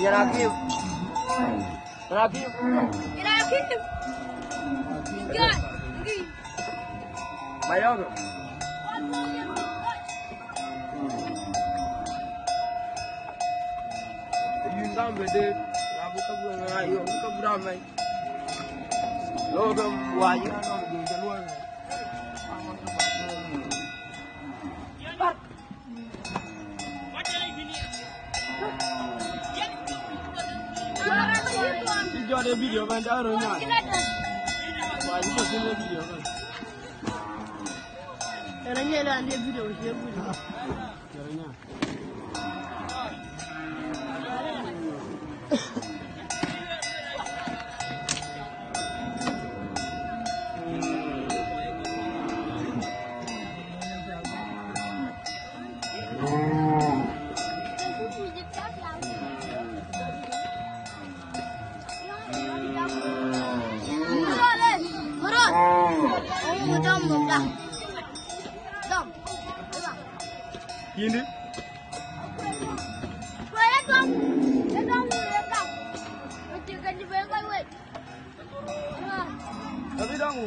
Terakhir. Bayar. Yundam bede, aku tu bukan ayo, aku beramai. Logam wajib orang di luar. Video ada video kan taruhnya. Wajib betul video kan. Caranya lah dia video share video. Caranya. Ini. Tapi dong.